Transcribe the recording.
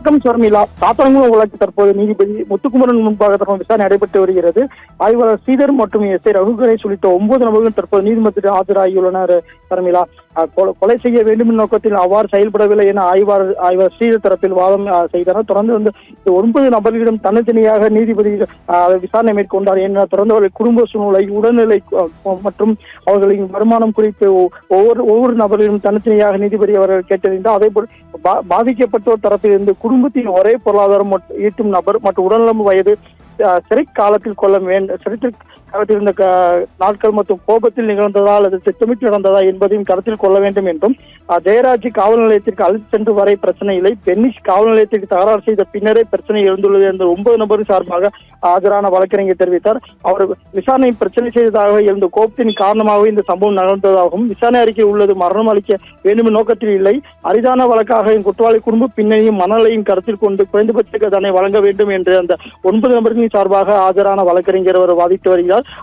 வணக்கம் ஷர்மிளா. சாத்தான்குளம் வழக்கு தற்போது நீதிபதி முத்துக்குமரன் முன்பாக விசாரணை நடைபெற்று வருகிறது. ஆய்வாளர் ஸ்ரீதர் மற்றும் எஸ் ஐ ரகு கணேஷ் உள்ளிட்ட 9 நபர்கள் தற்போது நீதிமன்றத்தில் ஆஜராகியுள்ளனர். ஷர்மிளா, கொலை செய்ய வேண்டும் என்ற நோக்கத்தில் அவ்வாறு செயல்படவில்லை என ஆய்வாளர் ஸ்ரீதர் தரப்பில் வாதம் செய்தனர். தொடர்ந்து இந்த 9 நபர்களிடம் தனித்தனியாக நீதிபதி விசாரணை மேற்கொண்டார். என தொடர்ந்து அவர்கள் குடும்ப சூழ்நிலை, உடல்நிலை மற்றும் அவர்களின் வருமானம் குறித்து ஒவ்வொரு நபர்களிடம் தனித்தனியாக நீதிபதி அவர்கள் கேட்டறிந்தார். அதேபோல் பாதிக்கப்பட்டோர் தரப்பில் இருந்து குடும்பத்தின் ஒரே பொருளாதாரம் ஈட்டும் நபர் மற்றும் உடல்நலம் வயது சிறை காலத்தில் கொள்ள வேண்டும், சிறைத்தில் காலத்தில் இருந்த நாட்கள் மற்றும் கோபத்தில் நிகழ்ந்ததா அல்லது திட்டமிட்டு நடந்ததா என்பதையும் கருத்தில் கொள்ள வேண்டும் என்றும், ஜெயராஜ் காவல் நிலையத்திற்கு அழைத்து சென்று வரை பிரச்சனை இல்லை, பென்னிஷ் காவல் நிலையத்திற்கு தகராறு செய்த பின்னரே பிரச்சனை எழுந்துள்ளது என்ற 9 நபர் சார்பாக ஆஜரான வழக்கறிஞர் தெரிவித்தார். அவர் விசாரணை பிரச்சனை செய்ததாக இருந்த கோபத்தின் காரணமாகவே இந்த சம்பவம் நடந்ததாகவும், விசாரணை அறிக்கை உள்ளது மரணம் அளிக்க வேண்டும் நோக்கத்தில் இல்லை, அரிதான வழக்காக குற்றவாளி குடும்ப பின்னணியும் மனநிலையும் கருத்தில் கொண்டு குறைந்தபட்ச தண்டனை வழங்க வேண்டும் என்று அந்த 9 நபர்களின் சார்பாக ஆஜரான வழக்கறிஞர் அவர் வாதிட்டு வருகிறார்.